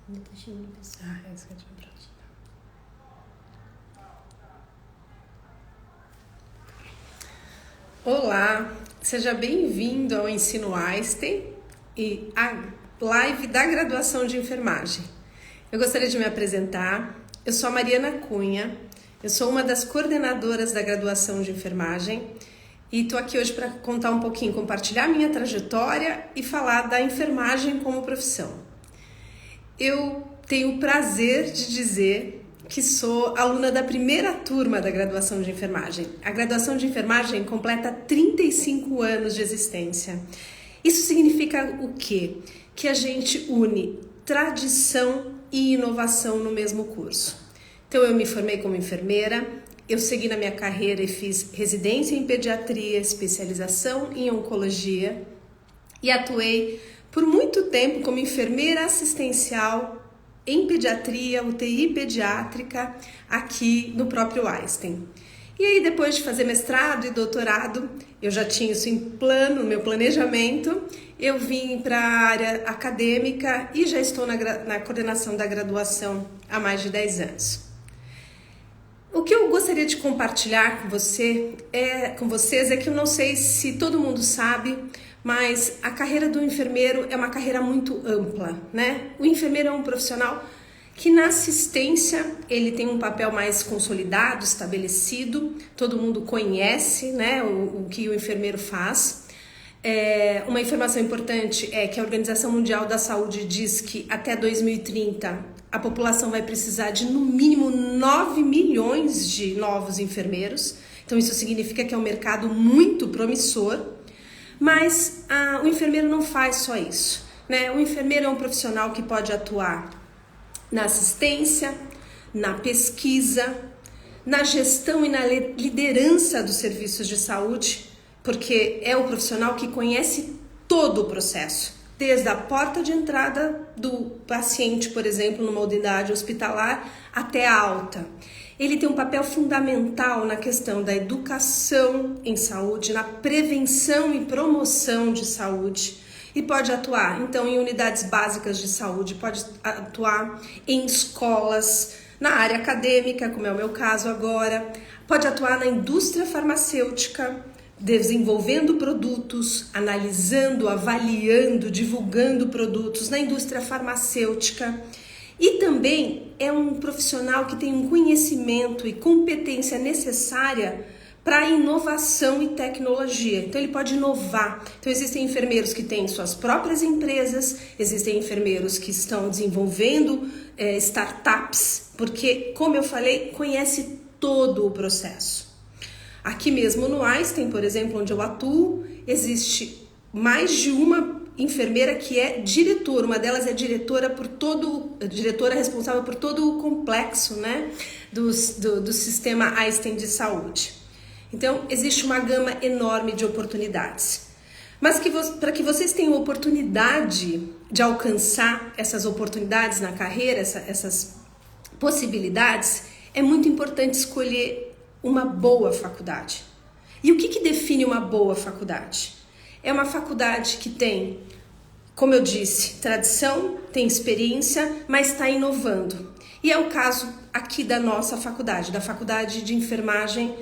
Isso que eu tinha pra te dar. Olá, seja bem-vindo ao Ensino Einstein e a live da graduação de enfermagem. Eu gostaria de me apresentar. Eu sou a Mariana Cunha, eu sou uma das coordenadoras da graduação de enfermagem e estou aqui hoje para contar um pouquinho, compartilhar minha trajetória e falar da enfermagem como profissão. Eu tenho o prazer de dizer que sou aluna da primeira turma da graduação de enfermagem. A graduação de enfermagem completa 35 anos de existência. Isso significa o quê? Que a gente une tradição e inovação no mesmo curso. Então eu me formei como enfermeira, eu segui na minha carreira e fiz residência em pediatria, especialização em oncologia e atuei por muito tempo como enfermeira assistencial em pediatria, UTI pediátrica, aqui no próprio Einstein. E aí, depois de fazer mestrado e doutorado, eu já tinha isso em plano, no meu planejamento, eu vim para a área acadêmica e já estou na coordenação da graduação há mais de 10 anos. O que eu gostaria de compartilhar com vocês é que eu não sei se todo mundo sabe, mas a carreira do enfermeiro é uma carreira muito ampla, né? O enfermeiro é um profissional que na assistência ele tem um papel mais consolidado, estabelecido, todo mundo conhece, né, o que o enfermeiro faz. Uma informação importante é que a Organização Mundial da Saúde diz que até 2030 a população vai precisar de no mínimo 9 milhões de novos enfermeiros, então isso significa que é um mercado muito promissor. Mas o enfermeiro não faz só isso, né? O enfermeiro é um profissional que pode atuar na assistência, na pesquisa, na gestão e na liderança dos serviços de saúde, porque é o profissional que conhece todo o processo, desde a porta de entrada do paciente, por exemplo, numa unidade hospitalar, até a alta. Ele tem um papel fundamental na questão da educação em saúde, na prevenção e promoção de saúde e pode atuar, então, em unidades básicas de saúde, pode atuar em escolas, na área acadêmica, como é o meu caso agora, pode atuar na indústria farmacêutica, desenvolvendo produtos, analisando, avaliando, divulgando produtos na indústria farmacêutica. E também é um profissional que tem um conhecimento e competência necessária para inovação e tecnologia. Então ele pode inovar. Então existem enfermeiros que têm suas próprias empresas, existem enfermeiros que estão desenvolvendo startups, porque, como eu falei, conhece todo o processo. Aqui mesmo no Einstein, por exemplo, onde eu atuo, existe mais de uma enfermeira que é diretora, uma delas é diretora responsável por todo o complexo, né, do sistema Einstein de saúde. Então, existe uma gama enorme de oportunidades. Mas para que vocês tenham oportunidade de alcançar essas oportunidades na carreira, essas possibilidades, é muito importante escolher uma boa faculdade. E o que define uma boa faculdade? É uma faculdade que tem, como eu disse, tradição, tem experiência, mas está inovando. E é o caso aqui da nossa faculdade, da Faculdade de Enfermagem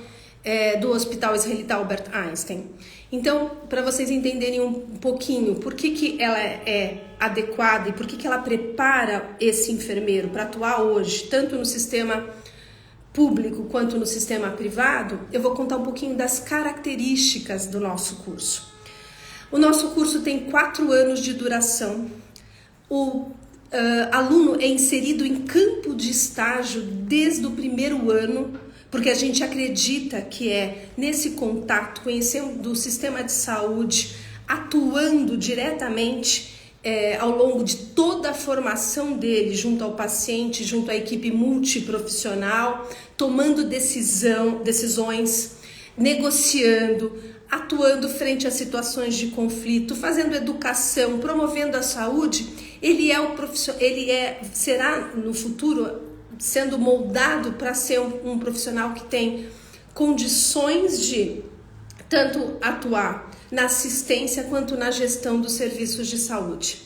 do Hospital Israelita Albert Einstein. Então, para vocês entenderem um pouquinho por que ela é adequada e por que ela prepara esse enfermeiro para atuar hoje, tanto no sistema público quanto no sistema privado, eu vou contar um pouquinho das características do nosso curso. O nosso curso tem 4 anos de duração. O aluno é inserido em campo de estágio desde o primeiro ano, porque a gente acredita que é nesse contato, conhecendo o sistema de saúde, atuando diretamente ao longo de toda a formação dele, junto ao paciente, junto à equipe multiprofissional, tomando decisões, negociando, atuando frente a situações de conflito, fazendo educação, promovendo a saúde. Será no futuro sendo moldado para ser um profissional que tem condições de tanto atuar na assistência quanto na gestão dos serviços de saúde.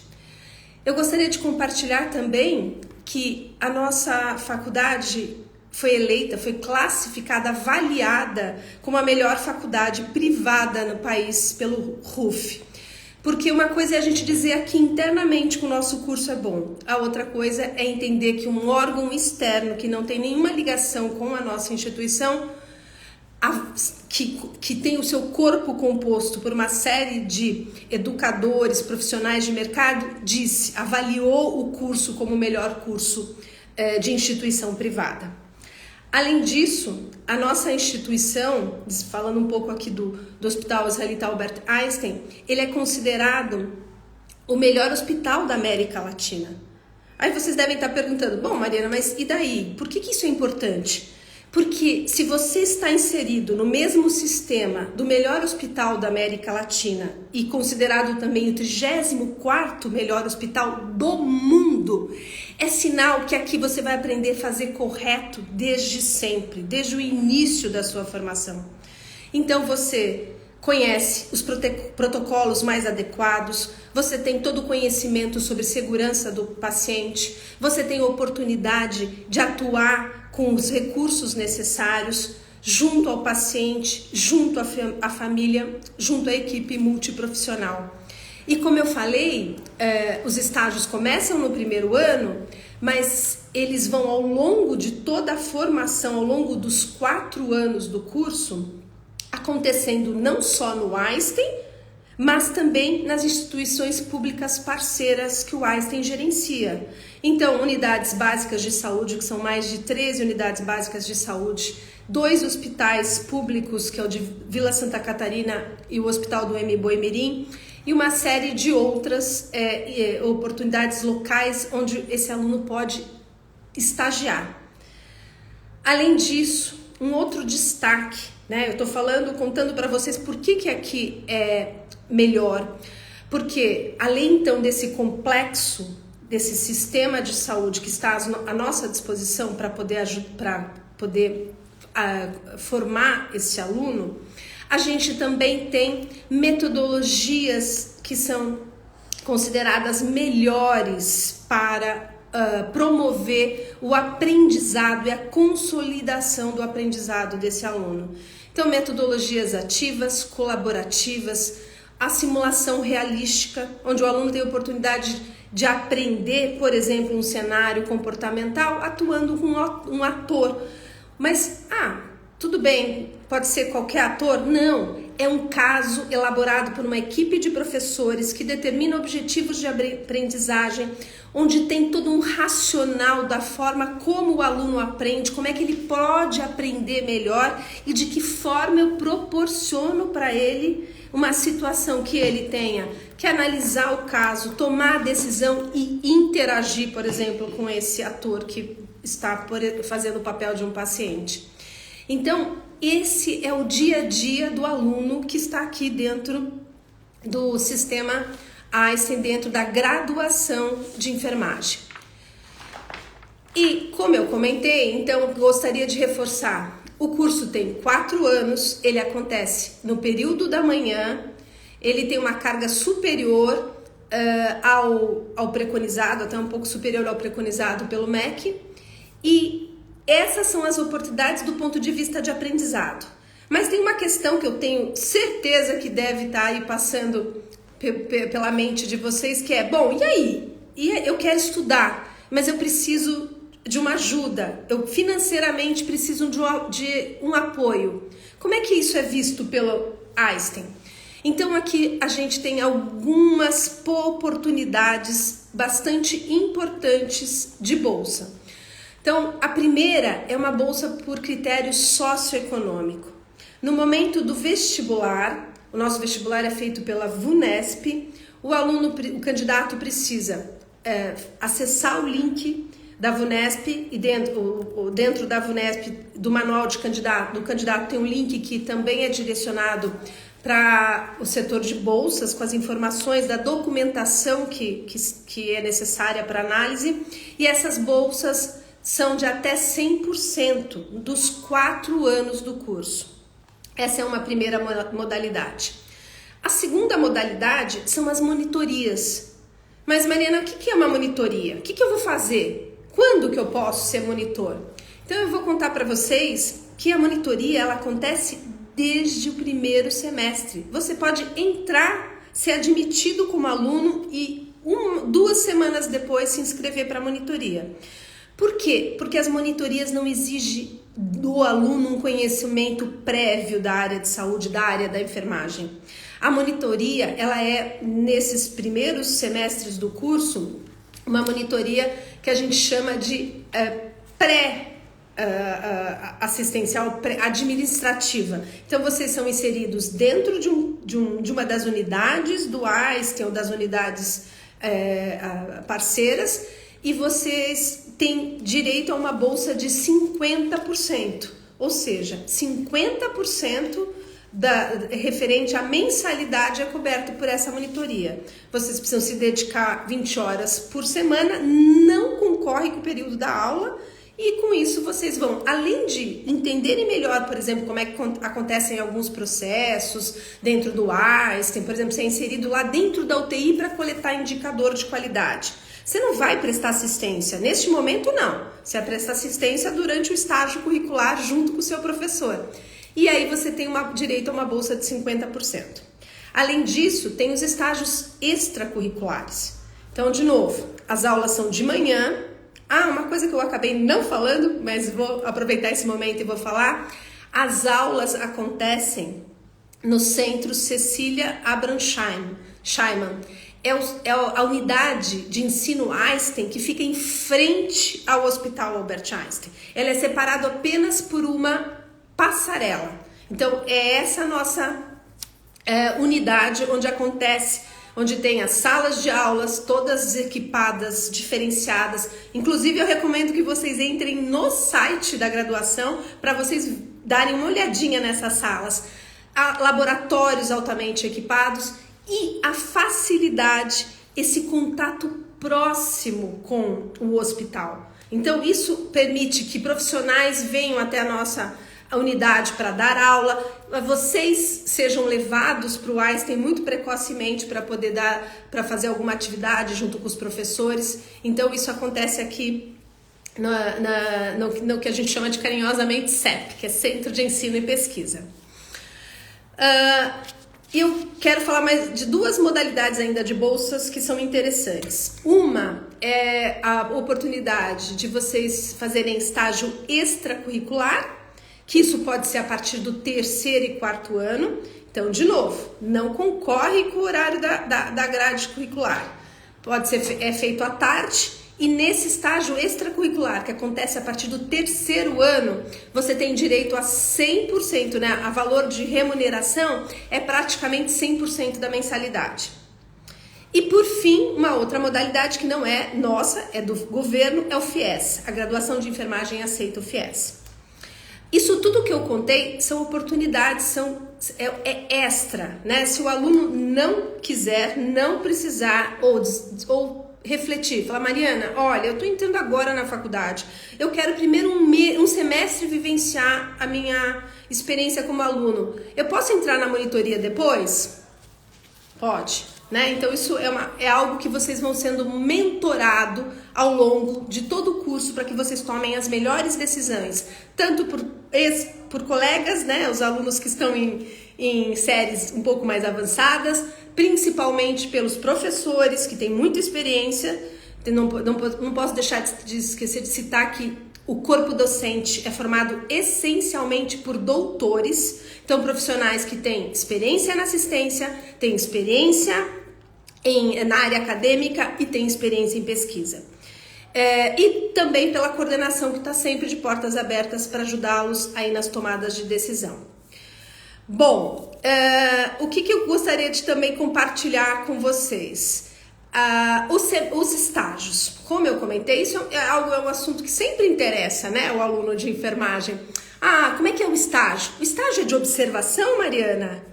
Eu gostaria de compartilhar também que a nossa faculdade foi eleita, foi classificada, avaliada como a melhor faculdade privada no país pelo RUF. Porque uma coisa é a gente dizer aqui internamente que o nosso curso é bom, a outra coisa é entender que um órgão externo que não tem nenhuma ligação com a nossa instituição, que tem o seu corpo composto por uma série de educadores, profissionais de mercado, avaliou o curso como o melhor curso de instituição privada. Além disso, a nossa instituição, falando um pouco aqui do Hospital Israelita Albert Einstein, ele é considerado o melhor hospital da América Latina. Aí vocês devem estar perguntando, bom, Mariana, mas e daí? Por que isso é importante? Porque se você está inserido no mesmo sistema do melhor hospital da América Latina e considerado também o 34º melhor hospital do mundo, é sinal que aqui você vai aprender a fazer correto desde sempre, desde o início da sua formação. Então você conhece os protocolos mais adequados, você tem todo o conhecimento sobre segurança do paciente, você tem a oportunidade de atuar com os recursos necessários junto ao paciente, junto à família, junto à equipe multiprofissional. E como eu falei, os estágios começam no primeiro ano, mas eles vão ao longo de toda a formação, ao longo dos 4 anos do curso, acontecendo não só no Einstein, mas também nas instituições públicas parceiras que o Einstein gerencia. Então, unidades básicas de saúde, que são mais de 13 unidades básicas de saúde, 2 hospitais públicos, que é o de Vila Santa Catarina e o Hospital do Boi-Mirim, e uma série de outras oportunidades locais onde esse aluno pode estagiar. Além disso, um outro destaque, né? Eu estou contando para vocês por que aqui é melhor. Porque além então desse complexo, desse sistema de saúde que está à nossa disposição para poder formar esse aluno, a gente também tem metodologias que são consideradas melhores para promover o aprendizado e a consolidação do aprendizado desse aluno. Então, metodologias ativas, colaborativas, a simulação realística, onde o aluno tem a oportunidade de aprender, por exemplo, um cenário comportamental atuando com um ator. Mas, tudo bem, pode ser qualquer ator? Não, é um caso elaborado por uma equipe de professores que determina objetivos de aprendizagem, onde tem todo um racional da forma como o aluno aprende, como é que ele pode aprender melhor e de que forma eu proporciono para ele uma situação que ele tenha que analisar o caso, tomar a decisão e interagir, por exemplo, com esse ator que está fazendo o papel de um paciente. Então, esse é o dia a dia do aluno que está aqui dentro do sistema Einstein, dentro da graduação de enfermagem. E, como eu comentei, então eu gostaria de reforçar. O curso tem 4 anos, ele acontece no período da manhã, ele tem uma carga superior ao preconizado, até um pouco superior ao preconizado pelo MEC, e essas são as oportunidades do ponto de vista de aprendizado. Mas tem uma questão que eu tenho certeza que deve estar aí passando pela mente de vocês, que é, bom, e aí? Eu quero estudar, mas eu preciso de uma ajuda, eu financeiramente preciso de um apoio. Como é que isso é visto pelo Einstein? Então aqui a gente tem algumas oportunidades bastante importantes de bolsa. Então, a primeira é uma bolsa por critério socioeconômico. No momento do vestibular, o nosso vestibular é feito pela VUNESP, o candidato precisa acessar o link da VUNESP e dentro da VUNESP, do manual do candidato tem um link que também é direcionado para o setor de bolsas, com as informações da documentação que é necessária para análise, e essas bolsas são de até 100% dos 4 anos do curso. Essa é uma primeira modalidade. A segunda modalidade são as monitorias. Mas Mariana, o que é uma monitoria? O que eu vou fazer? Quando que eu posso ser monitor? Então eu vou contar para vocês que a monitoria ela acontece desde o primeiro semestre. Você pode entrar, ser admitido como aluno e 2 semanas depois se inscrever para a monitoria. Por quê? Porque as monitorias não exigem do aluno um conhecimento prévio da área de saúde, da área da enfermagem. A monitoria, ela é, nesses primeiros semestres do curso, uma monitoria que a gente chama de assistencial administrativa. Então, vocês são inseridos dentro de uma das unidades do Einstein ou das unidades parceiras e vocês têm direito a uma bolsa de 50%, ou seja, 50% referente à mensalidade é coberto por essa monitoria. Vocês precisam se dedicar 20 horas por semana, não concorre com o período da aula e com isso vocês vão, além de entenderem melhor, por exemplo, como é que acontecem alguns processos dentro do Einstein, por exemplo, ser inserido lá dentro da UTI para coletar indicador de qualidade. Você não vai prestar assistência, neste momento não, você vai prestar assistência durante o estágio curricular junto com o seu professor. E aí você tem direito a uma bolsa de 50%. Além disso, tem os estágios extracurriculares. Então, de novo, as aulas são de manhã. Uma coisa que eu acabei não falando, mas vou aproveitar esse momento e vou falar. As aulas acontecem no Centro Cecília Abraham Scheiman. É a unidade de ensino Einstein que fica em frente ao Hospital Albert Einstein. Ela é separada apenas por uma passarela. Então, é essa nossa unidade onde tem as salas de aulas, todas equipadas, diferenciadas. Inclusive, eu recomendo que vocês entrem no site da graduação para vocês darem uma olhadinha nessas salas. Há laboratórios altamente equipados e a facilidade, esse contato próximo com o hospital. Então, isso permite que profissionais venham até a unidade para dar aula, vocês sejam levados para o Einstein muito precocemente para poder fazer alguma atividade junto com os professores. Então isso acontece aqui no que a gente chama de carinhosamente CEP, que é Centro de Ensino e Pesquisa. Eu quero falar mais de 2 modalidades ainda de bolsas que são interessantes. Uma é a oportunidade de vocês fazerem estágio extracurricular, que isso pode ser a partir do 3º e 4º ano. Então, de novo, não concorre com o horário da grade curricular. Pode ser feito à tarde e nesse estágio extracurricular, que acontece a partir do 3º ano, você tem direito a 100%, né? A valor de remuneração é praticamente 100% da mensalidade. E por fim, uma outra modalidade que não é nossa, é do governo, é o FIES. A graduação de enfermagem aceita o FIES. Isso tudo que eu contei são oportunidades, é extra, né? Se o aluno não quiser, não precisar ou refletir, falar, Mariana, olha, eu estou entrando agora na faculdade, eu quero primeiro um semestre vivenciar a minha experiência como aluno. Eu posso entrar na monitoria depois? Pode. Né? Então isso é algo que vocês vão sendo mentorado ao longo de todo o curso para que vocês tomem as melhores decisões, tanto por colegas, né? Os alunos que estão em séries um pouco mais avançadas, principalmente pelos professores que têm muita experiência. Não posso deixar de esquecer de citar que o corpo docente é formado essencialmente por doutores, então profissionais que têm experiência na assistência, têm experiência na área acadêmica e têm experiência em pesquisa. E também pela coordenação que está sempre de portas abertas para ajudá-los aí nas tomadas de decisão. Bom, o que eu gostaria de também compartilhar com vocês? Os estágios. Como eu comentei, isso é um assunto que sempre interessa, né, o aluno de enfermagem. Como é que é o estágio? O estágio é de observação, Mariana?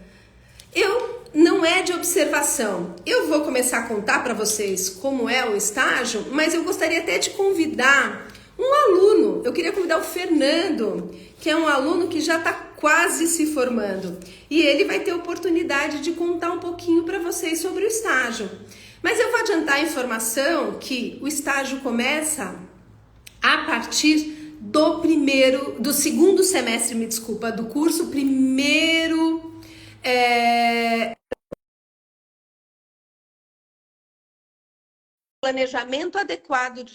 Não é de observação. Eu vou começar a contar para vocês como é o estágio, mas eu gostaria até de convidar um aluno. Eu queria convidar o Fernando, que é um aluno que já está quase se formando. E ele vai ter a oportunidade de contar um pouquinho para vocês sobre o estágio. Mas eu vou adiantar a informação que o estágio começa a partir do segundo semestre, me desculpa, do curso primeiro. Planejamento adequado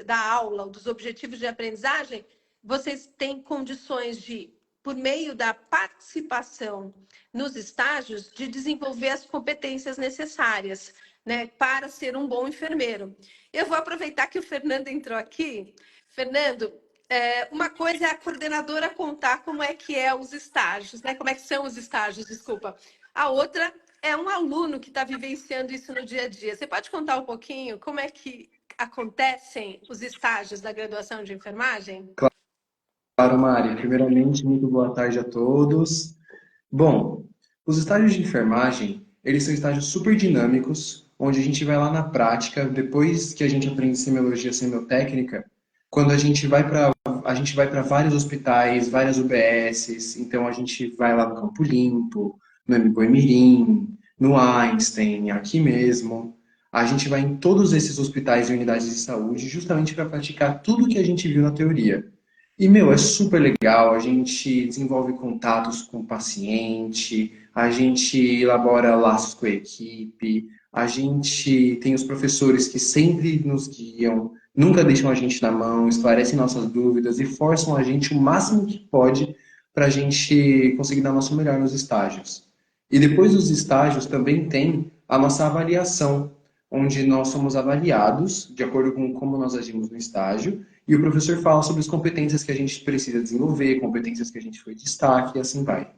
da aula, dos objetivos de aprendizagem, vocês têm condições de, por meio da participação nos estágios, de desenvolver as competências necessárias, né, para ser um bom enfermeiro. Eu vou aproveitar que o Fernando entrou aqui. Fernando, uma coisa é a coordenadora contar como é que é os estágios, né? Como é que são os estágios, desculpa. A outra é um aluno que está vivenciando isso no dia a dia. Você pode contar um pouquinho como é que acontecem os estágios da graduação de enfermagem? Claro, Mari. Primeiramente, muito boa tarde a todos. Bom, os estágios de enfermagem, eles são estágios super dinâmicos, onde a gente vai lá na prática, depois que a gente aprende semiologia semiotécnica, quando a gente vai para vários hospitais, várias UBSs, então a gente vai lá no Campo Limpo, no Boi-Mirim, no Einstein, aqui mesmo. A gente vai em todos esses hospitais e unidades de saúde justamente para praticar tudo que a gente viu na teoria. E, meu, é super legal, a gente desenvolve contatos com o paciente, a gente elabora laços com a equipe, a gente tem os professores que sempre nos guiam, nunca deixam a gente na mão, esclarecem nossas dúvidas e forçam a gente o máximo que pode para a gente conseguir dar nosso melhor nos estágios. E depois dos estágios também tem a nossa avaliação, onde nós somos avaliados de acordo com como nós agimos no estágio, e o professor fala sobre as competências que a gente precisa desenvolver, competências que a gente foi destaque, e assim vai.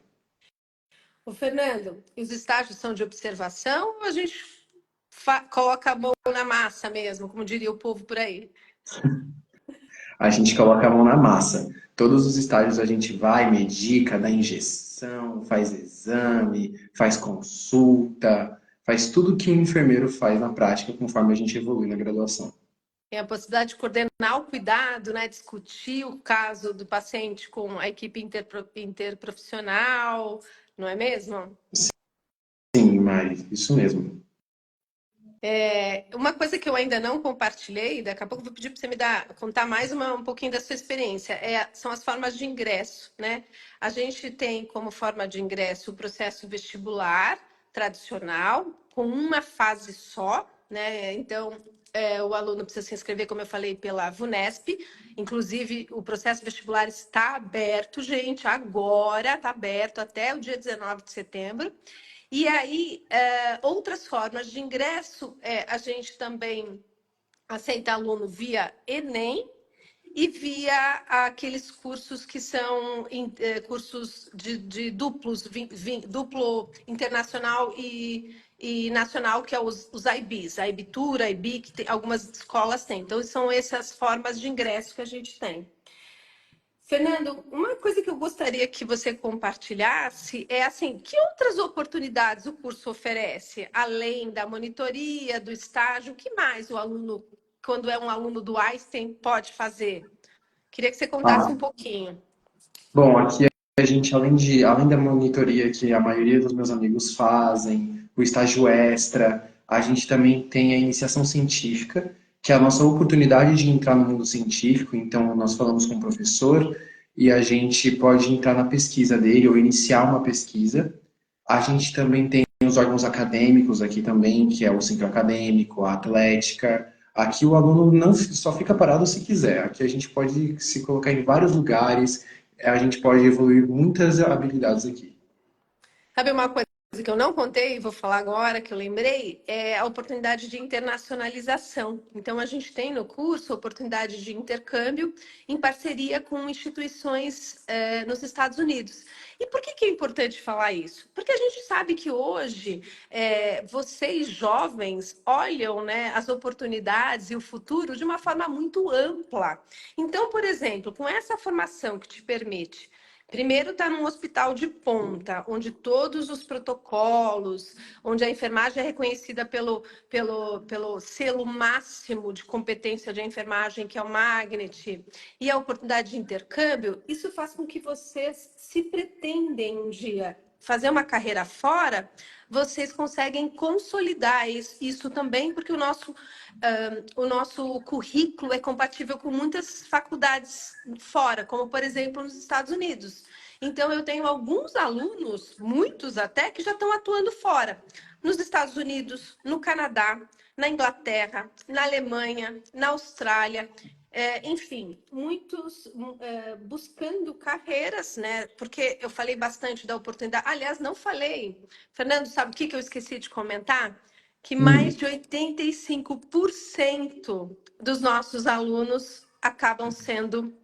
Ô, Fernando, os estágios são de observação ou a gente coloca a mão na massa mesmo, como diria o povo por aí? A gente coloca a mão na massa. Todos os estágios a gente vai, medica, dá injeção, faz exame, faz consulta, faz tudo que um enfermeiro faz na prática conforme a gente evolui na graduação. Tem a possibilidade de coordenar o cuidado, né? Discutir o caso do paciente com a equipe interprofissional, não é mesmo? Sim, Mari, isso mesmo. Uma coisa que eu ainda não compartilhei, daqui a pouco eu vou pedir para você contar mais um pouquinho da sua experiência, são as formas de ingresso, né? A gente tem como forma de ingresso o processo vestibular tradicional, com uma fase só, né? Então, o aluno precisa se inscrever, como eu falei, pela VUNESP. Inclusive, o processo vestibular está aberto, gente, agora está aberto até o dia 19 de setembro. E aí, outras formas de ingresso, a gente também aceita aluno via Enem e via aqueles cursos que são cursos de duplo internacional e nacional, que é os IBs, a IBTUR, a IB, que algumas escolas têm. Então, são essas formas de ingresso que a gente tem. Fernando, uma coisa que eu gostaria que você compartilhasse é assim, que outras oportunidades o curso oferece, além da monitoria, do estágio, o que mais o aluno, quando é um aluno do Einstein, pode fazer? Queria que você contasse um Ah, pouquinho. bom, aqui a gente, além da monitoria que a maioria dos meus amigos fazem, o estágio extra, a gente também tem a iniciação científica, que é a nossa oportunidade de entrar no mundo científico. Então, nós falamos com o professor e a gente pode entrar na pesquisa dele ou iniciar uma pesquisa. A gente também tem os órgãos acadêmicos aqui também, que é o centro acadêmico, a atlética. Aqui o aluno não só fica parado se quiser. Aqui a gente pode se colocar em vários lugares, a gente pode evoluir muitas habilidades aqui. Sabe uma coisa que eu não contei, vou falar agora, que eu lembrei, é a oportunidade de internacionalização. Então, a gente tem no curso a oportunidade de intercâmbio em parceria com instituições nos Estados Unidos. E por que é importante falar isso? Porque a gente sabe que hoje vocês jovens olham, né, as oportunidades e o futuro de uma forma muito ampla. Então, por exemplo, com essa formação que te permite primeiro, está num hospital de ponta, onde todos os protocolos, onde a enfermagem é reconhecida pelo selo máximo de competência de enfermagem, que é o Magnet, e a oportunidade de intercâmbio, isso faz com que vocês se pretendem um dia fazer uma carreira fora, vocês conseguem consolidar isso também, porque o nosso currículo é compatível com muitas faculdades fora, como, por exemplo, nos Estados Unidos. Então, eu tenho alguns alunos, muitos até, que já estão atuando fora. Nos Estados Unidos, no Canadá, na Inglaterra, na Alemanha, na Austrália. Enfim, muitos buscando carreiras, né? Porque eu falei bastante da oportunidade. Aliás, não falei. Fernando, sabe o que eu esqueci de comentar? Que mais Hum. de 85% dos nossos alunos acabam sendo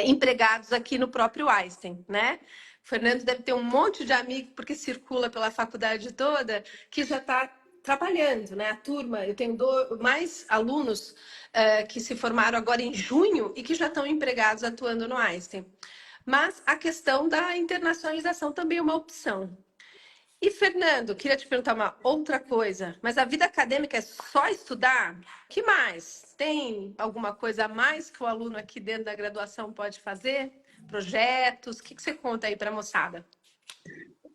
empregados aqui no próprio Einstein, né? O Fernando deve ter um monte de amigo, porque circula pela faculdade toda, que já está trabalhando, né? A turma, eu tenho mais alunos que se formaram agora em junho e que já estão empregados atuando no Einstein. Mas a questão da internacionalização também é uma opção. E, Fernando, queria te perguntar uma outra coisa, mas a vida acadêmica é só estudar? Que mais? Tem alguma coisa a mais que o aluno aqui dentro da graduação pode fazer? Projetos? O que você conta aí para a moçada?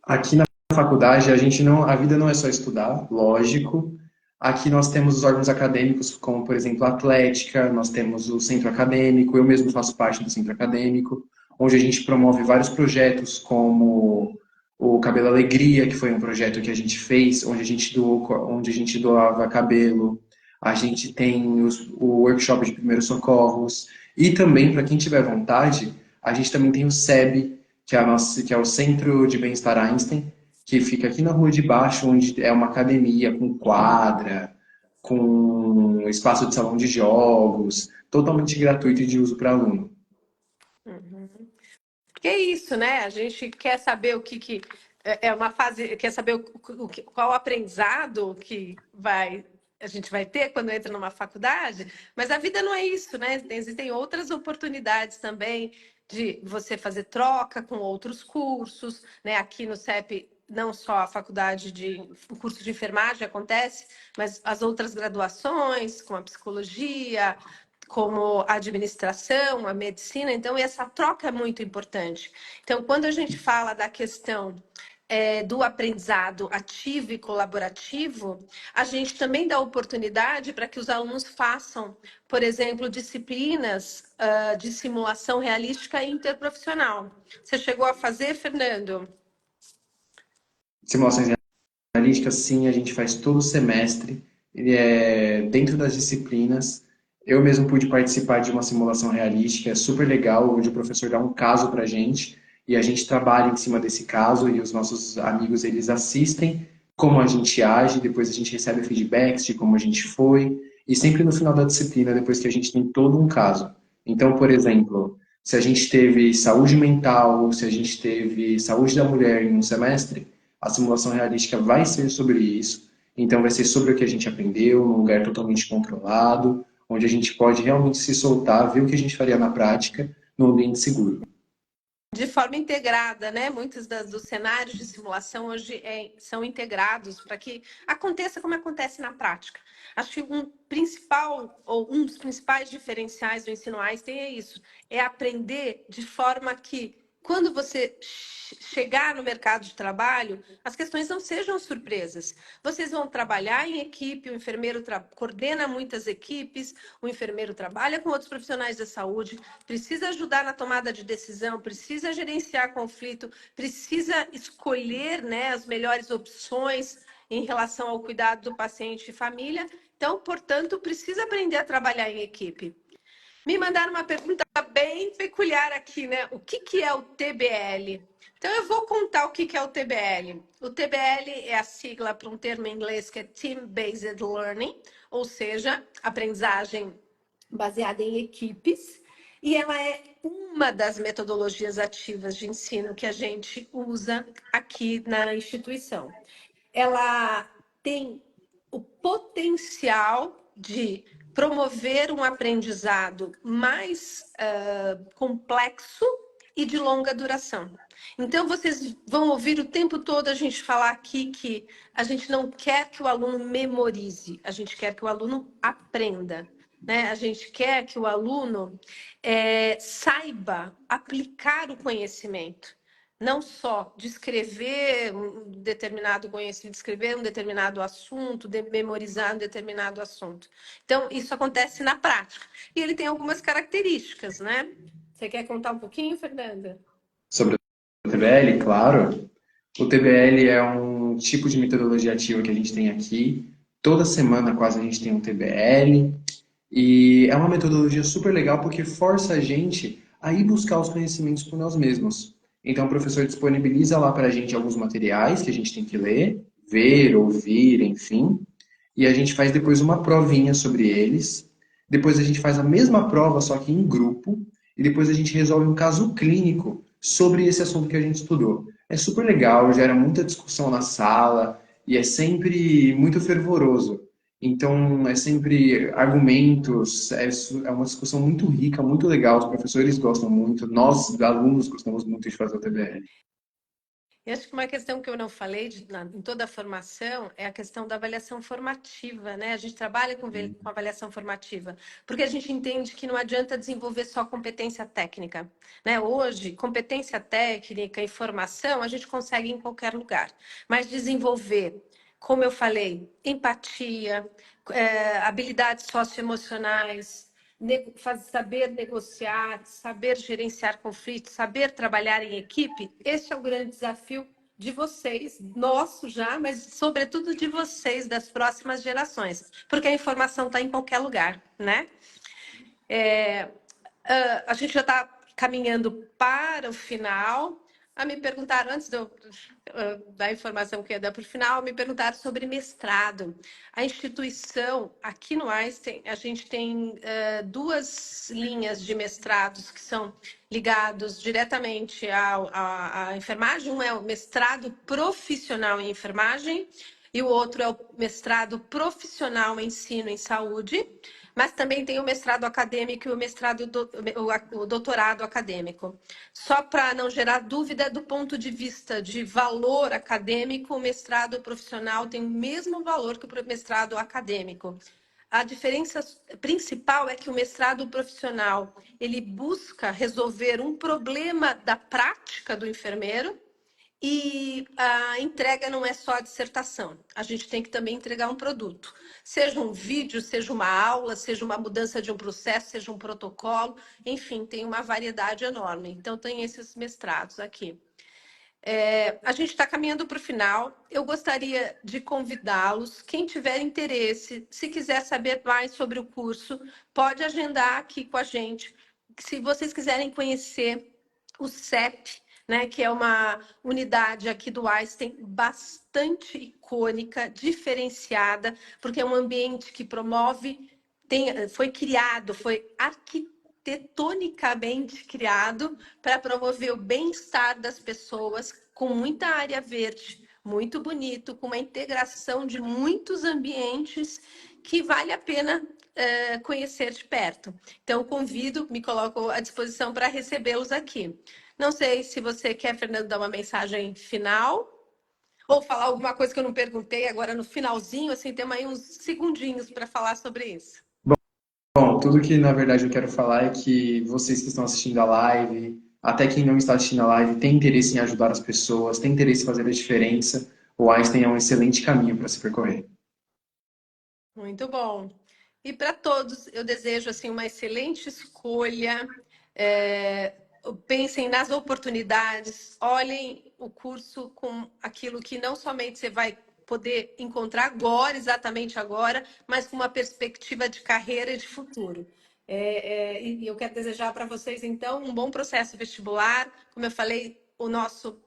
Aqui na faculdade, a vida não é só estudar, lógico. Aqui nós temos os órgãos acadêmicos, como, por exemplo, a Atlética, nós temos o Centro Acadêmico, eu mesmo faço parte do Centro Acadêmico, onde a gente promove vários projetos, como o Cabelo Alegria, que foi um projeto que a gente fez, onde a gente doava cabelo. A gente tem o workshop de primeiros socorros. E também, para quem tiver vontade, a gente também tem o SEB, que é o Centro de Bem-Estar Einstein, que fica aqui na rua de baixo, onde é uma academia com quadra, com espaço de salão de jogos, totalmente gratuito e de uso para aluno. Uhum. Porque é isso, né? A gente quer saber o que é uma fase, quer saber qual o aprendizado que a gente vai ter quando entra numa faculdade, mas a vida não é isso, né? Existem outras oportunidades também de você fazer troca com outros cursos, né? Aqui no CEP, não só o curso de enfermagem acontece, mas as outras graduações, como a psicologia, como a administração, a medicina, então essa troca é muito importante. Então, quando a gente fala da questão do aprendizado ativo e colaborativo, a gente também dá oportunidade para que os alunos façam, por exemplo, disciplinas de simulação realística e interprofissional. Você chegou a fazer, Fernando? Simulações realísticas, sim, a gente faz todo semestre, dentro das disciplinas. Eu mesmo pude participar de uma simulação realística, é super legal, onde o professor dá um caso para a gente e a gente trabalha em cima desse caso e os nossos amigos eles assistem como a gente age, depois a gente recebe feedbacks de como a gente foi e sempre no final da disciplina, depois que a gente tem todo um caso. Então, por exemplo, se a gente teve saúde mental, se a gente teve saúde da mulher em um semestre, a simulação realística vai ser sobre isso. Então, vai ser sobre o que a gente aprendeu, num lugar totalmente controlado, onde a gente pode realmente se soltar, ver o que a gente faria na prática, num ambiente seguro. De forma integrada, né? Muitos dos cenários de simulação hoje são integrados para que aconteça como acontece na prática. Acho que um dos principais diferenciais do ensino Einstein é isso, é aprender de forma que quando você chegar no mercado de trabalho, as questões não sejam surpresas. Vocês vão trabalhar em equipe, o enfermeiro coordena muitas equipes, o enfermeiro trabalha com outros profissionais da saúde, precisa ajudar na tomada de decisão, precisa gerenciar conflito, precisa escolher, né, as melhores opções em relação ao cuidado do paciente e família. Então, portanto, precisa aprender a trabalhar em equipe. Me mandaram uma pergunta bem peculiar aqui, né? O que é o TBL? Então, eu vou contar o que é o TBL. O TBL é a sigla para um termo em inglês que é Team Based Learning, ou seja, aprendizagem baseada em equipes, e ela é uma das metodologias ativas de ensino que a gente usa aqui na instituição. Ela tem o potencial de promover um aprendizado mais complexo e de longa duração. Então, vocês vão ouvir o tempo todo a gente falar aqui que a gente não quer que o aluno memorize, a gente quer que o aluno aprenda. Né? A gente quer que o aluno saiba aplicar o conhecimento. não só descrever um determinado conhecimento, descrever um determinado assunto, memorizar um determinado assunto. Então, isso acontece na prática. E ele tem algumas características, né? Você quer contar um pouquinho, Fernanda? Sobre o TBL, claro. O TBL é um tipo de metodologia ativa que a gente tem aqui. Toda semana quase a gente tem um TBL. E é uma metodologia super legal porque força a gente a ir buscar os conhecimentos por nós mesmos. Então, o professor disponibiliza lá para a gente alguns materiais que a gente tem que ler, ver, ouvir, enfim. E a gente faz depois uma provinha sobre eles. Depois a gente faz a mesma prova, só que em grupo. E depois a gente resolve um caso clínico sobre esse assunto que a gente estudou. É super legal, gera muita discussão na sala e é sempre muito fervoroso. Então, é sempre argumentos, é uma discussão muito rica, muito legal. Os professores gostam muito, nós, alunos, gostamos muito de fazer o TBL. E acho que uma questão que eu não falei em toda a formação é a questão da avaliação formativa, né? A gente trabalha com avaliação formativa, porque a gente entende que não adianta desenvolver só competência técnica, né? Hoje, competência técnica e formação a gente consegue em qualquer lugar, mas desenvolver, como eu falei, empatia, habilidades socioemocionais, saber negociar, saber gerenciar conflitos, saber trabalhar em equipe, esse é o grande desafio de vocês, nosso já, mas sobretudo de vocês, das próximas gerações, porque a informação está em qualquer lugar, né? A gente já está caminhando para o final. Me perguntaram, antes da informação que ia dar para o final, me perguntaram sobre mestrado. A instituição, aqui no Einstein, a gente tem duas linhas de mestrados que são ligados diretamente à enfermagem. Um é o mestrado profissional em enfermagem e o outro é o mestrado profissional em ensino em saúde, mas também tem o mestrado acadêmico e o doutorado acadêmico. Só para não gerar dúvida, do ponto de vista de valor acadêmico, o mestrado profissional tem o mesmo valor que o mestrado acadêmico. A diferença principal é que o mestrado profissional ele busca resolver um problema da prática do enfermeiro, e a entrega não é só a dissertação, a gente tem que também entregar um produto. Seja um vídeo, seja uma aula, seja uma mudança de um processo, seja um protocolo, enfim, tem uma variedade enorme. Então, tem esses mestrados aqui. A gente está caminhando para o final. Eu gostaria de convidá-los, quem tiver interesse, se quiser saber mais sobre o curso, pode agendar aqui com a gente. Se vocês quiserem conhecer o CEP, né, que é uma unidade aqui do Einstein bastante icônica, diferenciada, porque é um ambiente que promove, foi criado, foi arquitetonicamente criado para promover o bem-estar das pessoas, com muita área verde, muito bonito, com uma integração de muitos ambientes que vale a pena conhecer de perto. Então, convido, me coloco à disposição para recebê-los aqui. Não sei se você quer, Fernando, dar uma mensagem final ou falar alguma coisa que eu não perguntei agora no finalzinho, assim, temos aí uns segundinhos para falar sobre isso. Bom, tudo que na verdade eu quero falar é que vocês que estão assistindo a live, até quem não está assistindo a live, tem interesse em ajudar as pessoas, tem interesse em fazer a diferença, o Einstein é um excelente caminho para se percorrer. Muito bom. E para todos, eu desejo assim uma excelente escolha. É, Pensem nas oportunidades, olhem o curso com aquilo que não somente você vai poder encontrar agora, exatamente agora, mas com uma perspectiva de carreira e de futuro. E eu quero desejar para vocês, então, um bom processo vestibular. Como eu falei, o nosso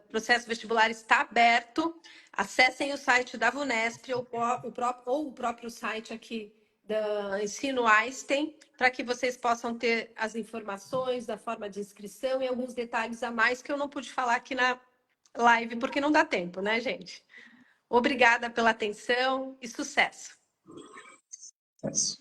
processo vestibular está aberto. Acessem o site da VUNESP ou o próprio site aqui da Ensino Einstein, para que vocês possam ter as informações da forma de inscrição e alguns detalhes a mais que eu não pude falar aqui na live, porque não dá tempo, né, gente? Obrigada pela atenção e sucesso! É isso.